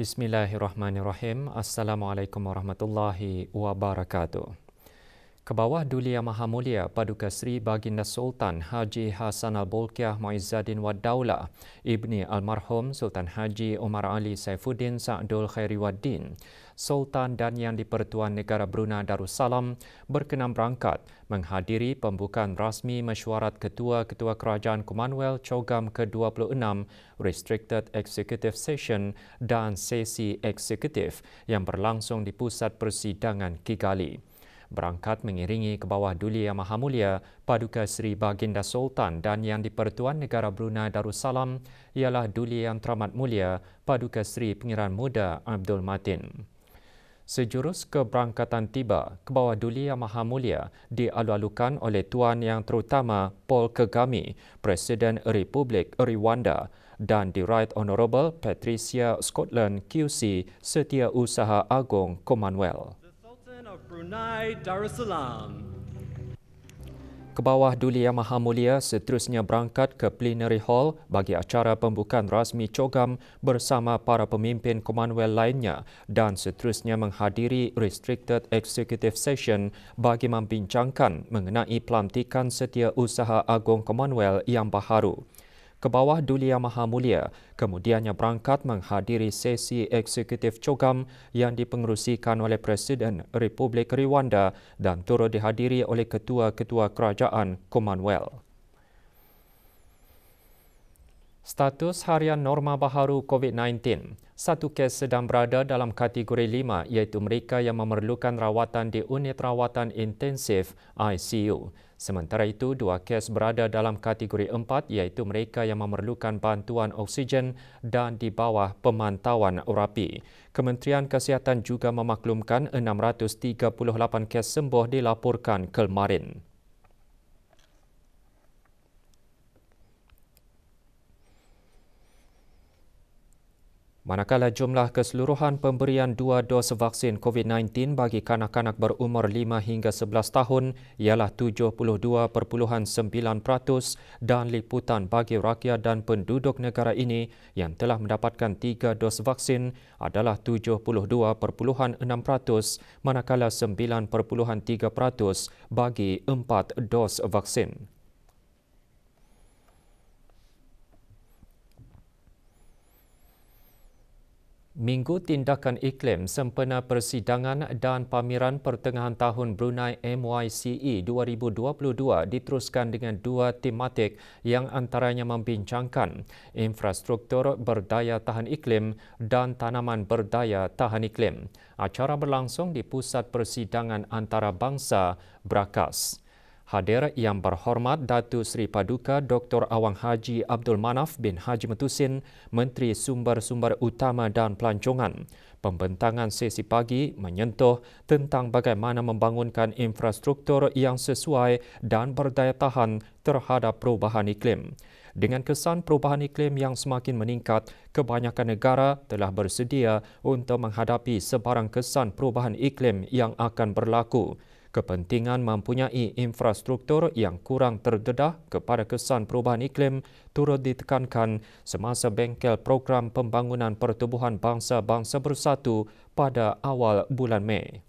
Bismillahirrahmanirrahim. Assalamualaikum warahmatullahi wabarakatuh. Kebawah Duli Yang Maha Mulia Paduka Seri Baginda Sultan Haji Hassan Al-Bolkiah Muizzaddin Wad Daulah Ibni Almarhum Sultan Haji Omar Ali Saifuddin Sa'dul Khairi Waddin, Sultan dan Yang di-Pertuan Negara Brunei Darussalam berkenan berangkat menghadiri pembukaan rasmi mesyuarat Ketua-Ketua Kerajaan Commonwealth Cogam ke-26 Restricted Executive Session dan Sesi Eksekutif yang berlangsung di Pusat Persidangan Kigali. Berangkat mengiringi Kebawah Duli Yang Maha Mulia Paduka Seri Baginda Sultan dan Yang di-Pertuan Negara Brunei Darussalam ialah Duli Yang Teramat Mulia Paduka Seri Pengiran Muda Abdul Matin. Sejurus keberangkatan tiba, Kebawah Duli Yang Maha Mulia dialu-alukan oleh Tuan Yang Terutama Paul Kagame, Presiden Republik Rwanda, dan di Right Honourable Patricia Scotland QC, Setiausaha Agong Commonwealth. Brunei Darussalam. Kebawah Duli Yang Maha Mulia seterusnya berangkat ke Plenary Hall bagi acara pembukaan rasmi Cogam bersama para pemimpin Commonwealth lainnya dan seterusnya menghadiri Restricted Executive Session bagi membincangkan mengenai pelantikan Setiausaha Agong Commonwealth yang baharu. Kebawah Duli Yang Maha Mulia kemudiannya berangkat menghadiri sesi eksekutif Cogam yang dipengerusikan oleh Presiden Republik Rwanda dan turut dihadiri oleh Ketua-Ketua Kerajaan Commonwealth. Status harian norma baharu COVID-19. Satu kes sedang berada dalam kategori 5 iaitu mereka yang memerlukan rawatan di unit rawatan intensif ICU. Sementara itu, 2 kes berada dalam kategori 4 iaitu mereka yang memerlukan bantuan oksigen dan di bawah pemantauan rapi. Kementerian Kesihatan juga memaklumkan 638 kes sembuh dilaporkan kemarin. Manakala jumlah keseluruhan pemberian 2 dos vaksin COVID-19 bagi kanak-kanak berumur 5 hingga 11 tahun ialah 72.9% dan liputan bagi rakyat dan penduduk negara ini yang telah mendapatkan 3 dos vaksin adalah 72.6%, manakala 9.3% bagi 4 dos vaksin. Minggu Tindakan Iklim sempena persidangan dan pameran pertengahan tahun Brunei MYCE 2022 diteruskan dengan 2 tematik yang antaranya membincangkan infrastruktur berdaya tahan iklim dan tanaman berdaya tahan iklim. Acara berlangsung di Pusat Persidangan Antarabangsa Brakas. Hadir Yang Berhormat Datuk Seri Paduka Dr. Awang Haji Abdul Manaf bin Haji Metusin, Menteri Sumber-Sumber Utama dan Pelancongan. Pembentangan sesi pagi menyentuh tentang bagaimana membangunkan infrastruktur yang sesuai dan berdaya tahan terhadap perubahan iklim. Dengan kesan perubahan iklim yang semakin meningkat, kebanyakan negara telah bersedia untuk menghadapi sebarang kesan perubahan iklim yang akan berlaku. Kepentingan mempunyai infrastruktur yang kurang terdedah kepada kesan perubahan iklim turut ditekankan semasa bengkel program pembangunan pertubuhan bangsa-bangsa bersatu pada awal bulan Mei.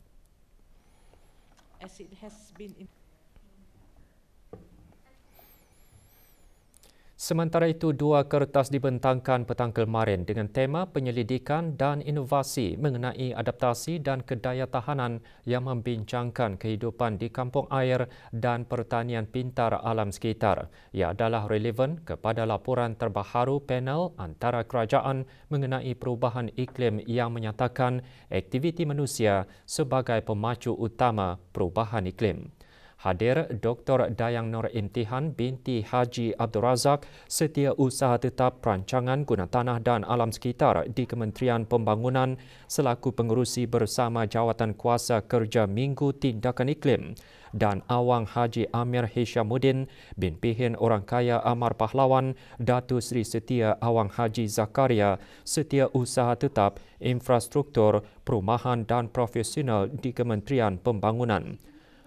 Sementara itu, 2 kertas dibentangkan petang kemarin dengan tema penyelidikan dan inovasi mengenai adaptasi dan kedayatahanan yang membincangkan kehidupan di kampung air dan pertanian pintar alam sekitar. Ia adalah relevan kepada laporan terbaharu panel antara kerajaan mengenai perubahan iklim yang menyatakan aktiviti manusia sebagai pemacu utama perubahan iklim. Hadir Dr. Dayang Nur Imtihan binti Haji Abdul Razak, Setiausaha Tetap Perancangan Guna Tanah dan Alam Sekitar di Kementerian Pembangunan selaku pengerusi bersama Jawatan Kuasa Kerja Minggu Tindakan Iklim, dan Awang Haji Amir Hishamuddin bin Pihin Orang Kaya Amar Pahlawan, Datuk Seri Setia Awang Haji Zakaria, Setiausaha Tetap Infrastruktur, Perumahan dan Profesional di Kementerian Pembangunan.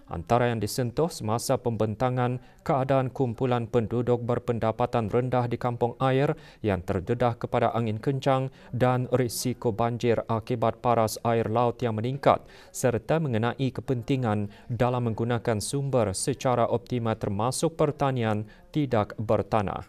Antara yang disentuh semasa pembentangan keadaan kumpulan penduduk berpendapatan rendah di kampung air yang terdedah kepada angin kencang dan risiko banjir akibat paras air laut yang meningkat serta mengenai kepentingan dalam menggunakan sumber secara optimal termasuk pertanian tidak bertanah.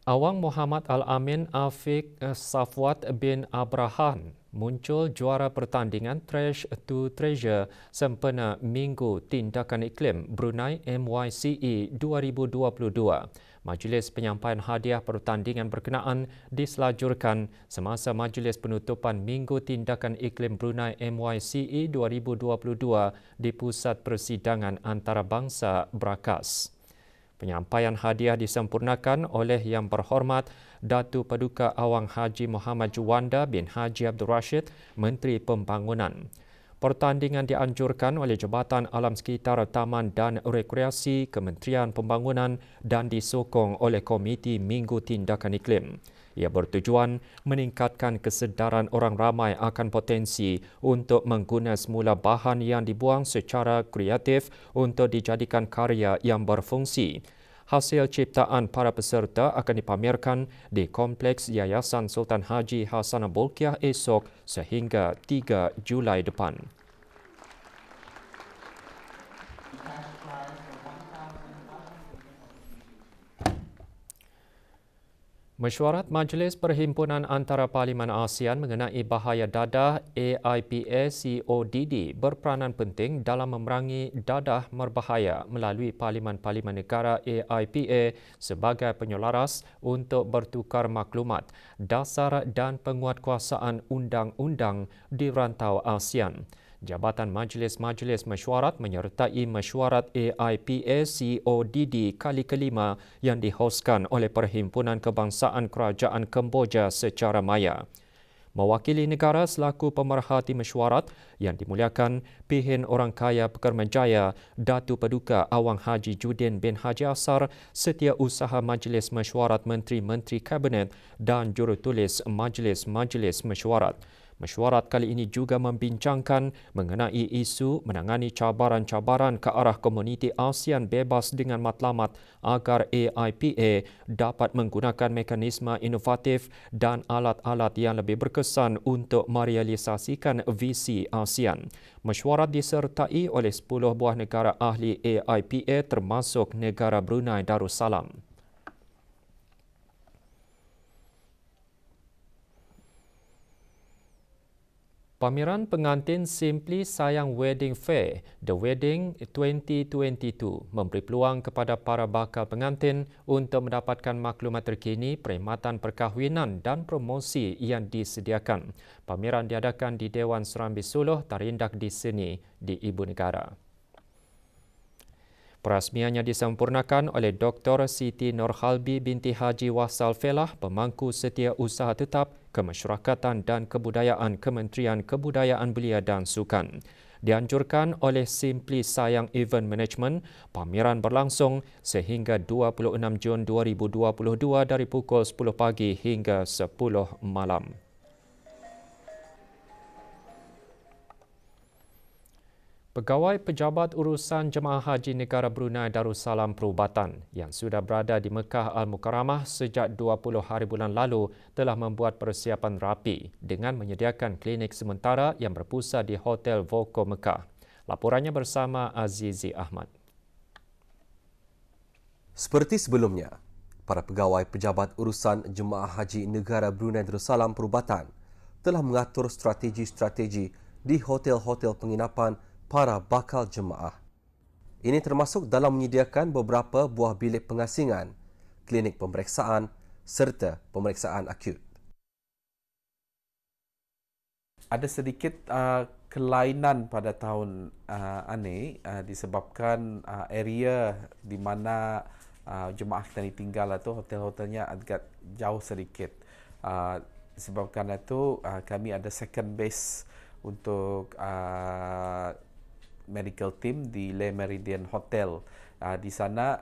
Awang Muhammad Al-Amin Afiq Safwat bin Abrahan muncul juara pertandingan Trash to Treasure sempena Minggu Tindakan Iklim Brunei MYCE 2022. Majlis penyampaian hadiah pertandingan berkenaan diselajurkan semasa majlis penutupan Minggu Tindakan Iklim Brunei MYCE 2022 di Pusat Persidangan Antarabangsa Brakas. Penyampaian hadiah disempurnakan oleh Yang Berhormat Datu Paduka Awang Haji Muhammad Juwanda bin Haji Abdul Rashid, Menteri Pembangunan. Pertandingan dianjurkan oleh Jabatan Alam Sekitar, Taman dan Rekreasi Kementerian Pembangunan dan disokong oleh Komiti Minggu Tindakan Iklim. Ia bertujuan meningkatkan kesedaran orang ramai akan potensi untuk mengguna semula bahan yang dibuang secara kreatif untuk dijadikan karya yang berfungsi. Hasil ciptaan para peserta akan dipamerkan di Kompleks Yayasan Sultan Haji Hassanah Bolkiah esok sehingga 3 Julai depan. Mesyuarat Majlis Perhimpunan Antara Parlimen ASEAN mengenai bahaya dadah AIPA CODD berperanan penting dalam memerangi dadah berbahaya melalui Parlimen-Parlimen Negara AIPA sebagai penyelaras untuk bertukar maklumat, dasar dan penguatkuasaan undang-undang di rantau ASEAN. Jabatan Majlis-Majlis Mesyuarat menyertai mesyuarat AIPA CODD kali kelima yang dihoskan oleh Perhimpunan Kebangsaan Kerajaan Kemboja secara maya. Mewakili negara selaku pemerhati mesyuarat yang dimuliakan Pihin Orang Kaya Pekermanjaya Datu Paduka Awang Haji Judin bin Haji Asar, Setiausaha Majlis Mesyuarat Menteri-Menteri Kabinet dan Jurutulis Majlis-Majlis Mesyuarat. Mesyuarat kali ini juga membincangkan mengenai isu menangani cabaran-cabaran ke arah komuniti ASEAN bebas dengan matlamat agar AIPA dapat menggunakan mekanisme inovatif dan alat-alat yang lebih berkesan untuk merealisasikan visi ASEAN. Mesyuarat disertai oleh 10 buah negara ahli AIPA termasuk negara Brunei Darussalam. Pameran pengantin Simply Sayang Wedding Fair, The Wedding 2022 memberi peluang kepada para bakal pengantin untuk mendapatkan maklumat terkini perkhidmatan perkahwinan dan promosi yang disediakan. Pameran diadakan di Dewan Serambi Suluh, Tarindak di Seni di Ibu Negara. Perasmiannya disempurnakan oleh Dr. Siti Nurhalbi binti Haji Wasal Felah, pemangku Setiausaha Tetap Kemasyarakatan dan Kebudayaan Kementerian Kebudayaan Belia dan Sukan. Dianjurkan oleh Simply Sayang Event Management, pameran berlangsung sehingga 26 Jun 2022 dari pukul 10 pagi hingga 10 malam. Pegawai Pejabat Urusan Jemaah Haji Negara Brunei Darussalam Perubatan yang sudah berada di Mekah Al-Mukarramah sejak 20 hari bulan lalu telah membuat persiapan rapi dengan menyediakan klinik sementara yang berpusat di Hotel Voko Mekah. Laporannya bersama Azizi Ahmad. Seperti sebelumnya, para pegawai Pejabat Urusan Jemaah Haji Negara Brunei Darussalam Perubatan telah mengatur strategi-strategi di hotel-hotel penginapan para bakal jemaah. Ini termasuk dalam menyediakan beberapa buah bilik pengasingan, klinik pemeriksaan serta pemeriksaan akut. Ada sedikit kelainan pada tahun ini disebabkan area di mana jemaah kita tinggal atau hotel-hotelnya agak jauh sedikit. Disebabkan itu kami ada second base untuk medical team di Le Meridian Hotel. Di sana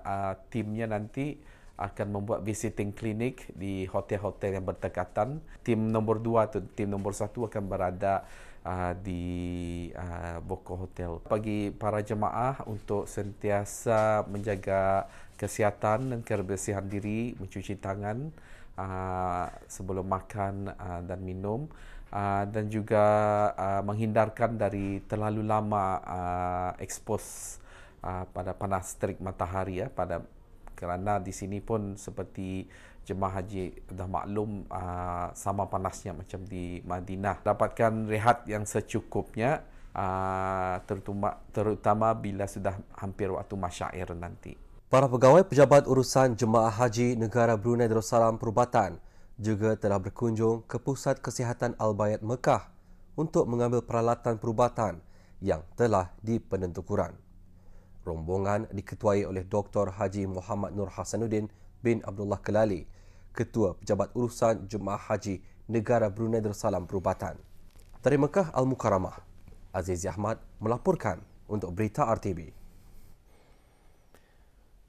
timnya nanti akan membuat visiting clinic di hotel-hotel yang berdekatan. Tim nombor 2 atau tim nombor 1 akan berada di Boko Hotel. Bagi para jemaah untuk sentiasa menjaga kesihatan dan kebersihan diri, mencuci tangan sebelum makan dan minum, dan juga menghindarkan dari terlalu lama expose pada panas terik matahari kerana di sini pun seperti jemaah haji dah maklum sama panasnya macam di Madinah. Dapatkan rehat yang secukupnya, terutama bila sudah hampir waktu masyair nanti. Para pegawai pejabat urusan Jemaah Haji Negara Brunei Darussalam Perubatan juga telah berkunjung ke Pusat Kesihatan Al-Bayat Mekah untuk mengambil peralatan perubatan yang telah dipenentukuran. Rombongan diketuai oleh Dr. Haji Muhammad Nur Hasanuddin bin Abdullah Kelali, Ketua Pejabat Urusan Jemaah Haji Negara Brunei Darussalam Perubatan. Dari Mekah Al-Mukarramah, Aziz Ahmad melaporkan untuk Berita RTB.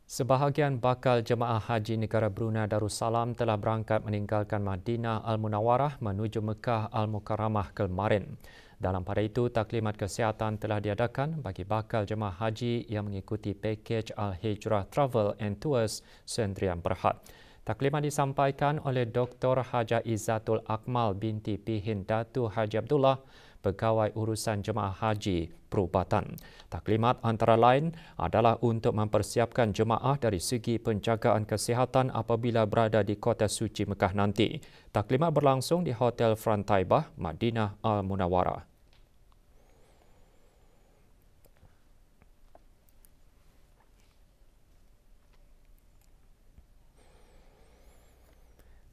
Sebahagian bakal jemaah haji negara Brunei Darussalam telah berangkat meninggalkan Madinah Al-Munawarah menuju Mekah Al-Mukarramah kemarin. Dalam pada itu, taklimat kesihatan telah diadakan bagi bakal jemaah haji yang mengikuti pakej Al-Hijrah Travel and Tours Sendirian Berhad. Taklimat disampaikan oleh Dr. Haja Izzatul Akmal binti Pihin Datu Haji Abdullah, Pegawai Urusan Jemaah Haji Perubatan. Taklimat antara lain adalah untuk mempersiapkan jemaah dari segi penjagaan kesihatan apabila berada di Kota Suci Mekah nanti. Taklimat berlangsung di Hotel Frantaibah, Madinah Al-Munawarah.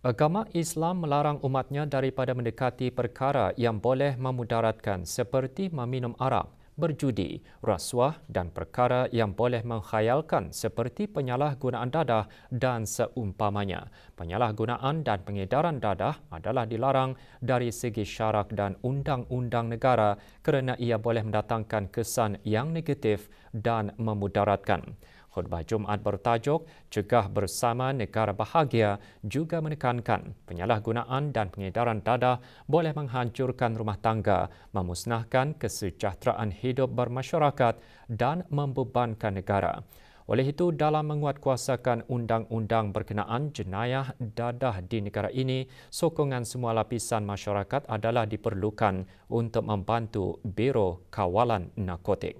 Agama Islam melarang umatnya daripada mendekati perkara yang boleh memudaratkan seperti meminum arak, berjudi, rasuah dan perkara yang boleh mengkhayalkan seperti penyalahgunaan dadah dan seumpamanya. Penyalahgunaan dan pengedaran dadah adalah dilarang dari segi syarak dan undang-undang negara kerana ia boleh mendatangkan kesan yang negatif dan memudaratkan. Khutbah Jumaat bertajuk Cegah Bersama Negara Bahagia juga menekankan penyalahgunaan dan pengedaran dadah boleh menghancurkan rumah tangga, memusnahkan kesejahteraan hidup bermasyarakat dan membebankan negara. Oleh itu, dalam menguatkuasakan undang-undang berkenaan jenayah dadah di negara ini, sokongan semua lapisan masyarakat adalah diperlukan untuk membantu Biro Kawalan Narkotik.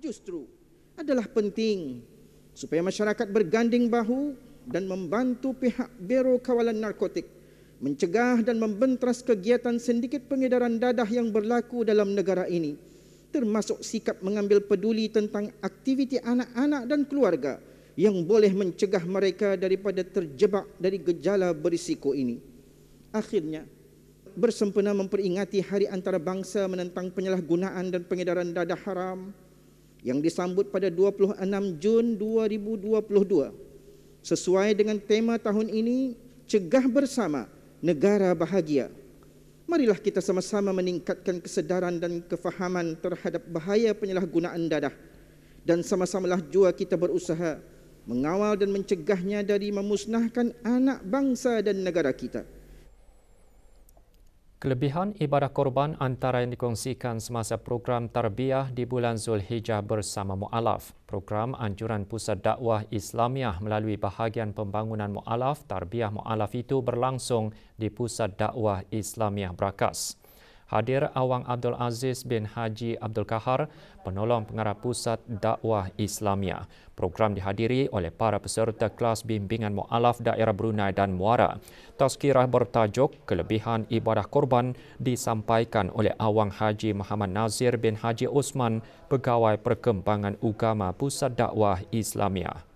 Justru adalah penting supaya masyarakat berganding bahu dan membantu pihak Biro Kawalan Narkotik mencegah dan membenteras kegiatan sindiket pengedaran dadah yang berlaku dalam negara ini, termasuk sikap mengambil peduli tentang aktiviti anak-anak dan keluarga yang boleh mencegah mereka daripada terjebak dari gejala berisiko ini. Akhirnya, bersempena memperingati Hari Antarabangsa menentang penyalahgunaan dan pengedaran dadah haram yang disambut pada 26 Jun 2022. Sesuai dengan tema tahun ini, Cegah Bersama Negara Bahagia. Marilah kita sama-sama meningkatkan kesedaran dan kefahaman terhadap bahaya penyalahgunaan dadah dan sama-samalah jua kita berusaha mengawal dan mencegahnya dari memusnahkan anak bangsa dan negara kita. Kelebihan ibadah korban antara yang dikongsikan semasa program tarbiyah di bulan Zulhijjah bersama Mu'alaf. Program anjuran Pusat Dakwah Islamiah melalui bahagian pembangunan Mu'alaf, tarbiyah Mu'alaf itu berlangsung di Pusat Dakwah Islamiah Brakas. Hadir Awang Abdul Aziz bin Haji Abdul Kahar, penolong pengarah Pusat Dakwah Islamiah. Program dihadiri oleh para peserta kelas bimbingan Mu'alaf Daerah Brunei dan Muara. Tazkirah bertajuk Kelebihan Ibadah Korban disampaikan oleh Awang Haji Muhammad Nazir bin Haji Osman, Pegawai Perkembangan Ugama Pusat Dakwah Islamiah.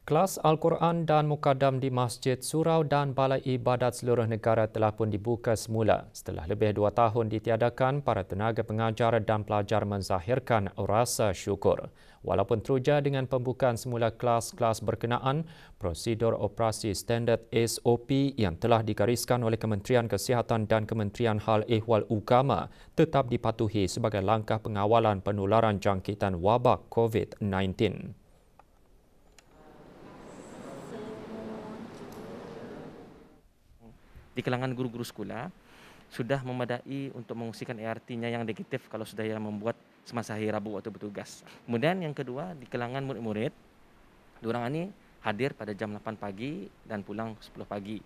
Kelas Al-Quran dan Mukadam di Masjid Surau dan Balai Ibadat seluruh negara telah pun dibuka semula. Setelah lebih 2 tahun ditiadakan, para tenaga pengajar dan pelajar menzahirkan rasa syukur. Walaupun teruja dengan pembukaan semula kelas-kelas berkenaan, prosedur operasi standard SOP yang telah digariskan oleh Kementerian Kesihatan dan Kementerian Hal Ehwal Ugama tetap dipatuhi sebagai langkah pengawalan penularan jangkitan wabak COVID-19. Di kalangan guru-guru sekolah sudah memadai untuk mengungsikan ART-nya yang negatif kalau sudah ia membuat semasa hari Rabu waktu bertugas. Kemudian yang kedua, di kalangan murid-murid, diorang ini hadir pada jam 8 pagi dan pulang 10 pagi.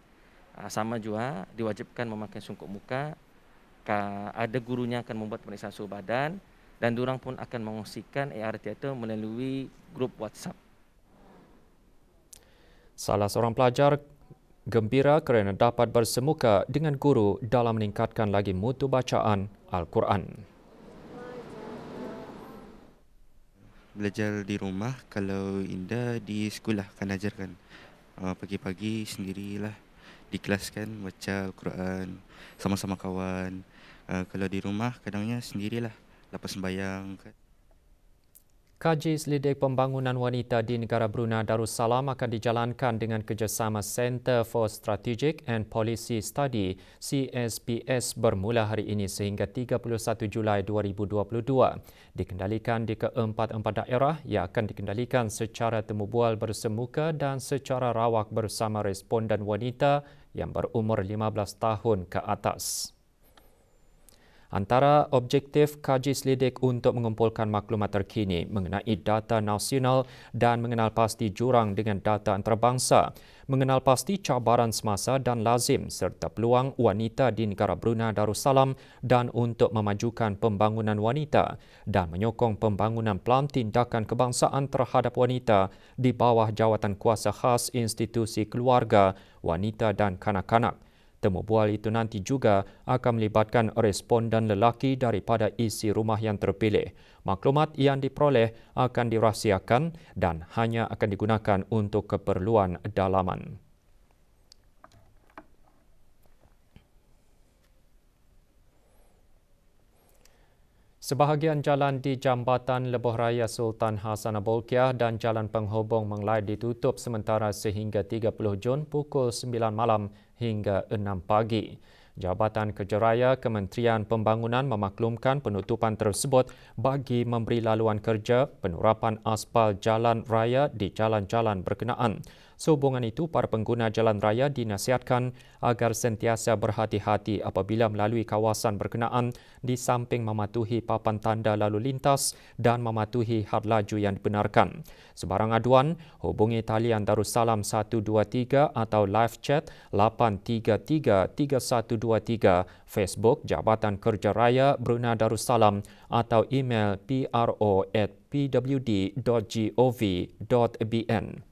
Sama juga diwajibkan memakai sungkup muka, ada gurunya akan membuat pemeriksaan suhu badan dan diorang pun akan mengungsikan ART itu melalui grup WhatsApp. Salah seorang pelajar gembira kerana dapat bersemuka dengan guru dalam meningkatkan lagi mutu bacaan Al-Quran. Belajar di rumah, kalau Indah di sekolah kan ajarkan. Pagi-pagi sendirilah di kelas kan baca Al-Quran sama-sama kawan. Kalau di rumah kadangnya sendirilah lepas sembahyang kan. Kaji selidik pembangunan wanita di negara Brunei Darussalam akan dijalankan dengan kerjasama Center for Strategic and Policy Study CSPS bermula hari ini sehingga 31 Julai 2022. Dikendalikan di keempat-empat daerah yang akan dikendalikan secara temubual bersemuka dan secara rawak bersama responden wanita yang berumur 15 tahun ke atas. Antara objektif kaji selidik untuk mengumpulkan maklumat terkini mengenai data nasional dan mengenal pasti jurang dengan data antarabangsa, mengenal pasti cabaran semasa dan lazim serta peluang wanita di negara Brunei Darussalam dan untuk memajukan pembangunan wanita dan menyokong pembangunan pelan tindakan kebangsaan terhadap wanita di bawah jawatan kuasa khas institusi keluarga, wanita dan kanak-kanak. Temu bual itu nanti juga akan melibatkan responden lelaki daripada isi rumah yang terpilih. Maklumat yang diperoleh akan dirahsiakan dan hanya akan digunakan untuk keperluan dalaman. Sebahagian jalan di Jambatan Lebuh Raya Sultan Hassanah Bolkiah dan jalan penghubung Menglai ditutup sementara sehingga 30 Jun pukul 9 malam hingga 6 pagi. Jabatan Kerja Raya Kementerian Pembangunan memaklumkan penutupan tersebut bagi memberi laluan kerja penurapan aspal jalan raya di jalan-jalan berkenaan. Sehubungan itu, para pengguna jalan raya dinasihatkan agar sentiasa berhati-hati apabila melalui kawasan berkenaan di samping mematuhi papan tanda lalu lintas dan mematuhi had laju yang dibenarkan. Sebarang aduan, hubungi talian Darussalam 123 atau live chat 833-3123, Facebook Jabatan Kerja Raya Brunei Darussalam atau email pro@pwd.gov.bn.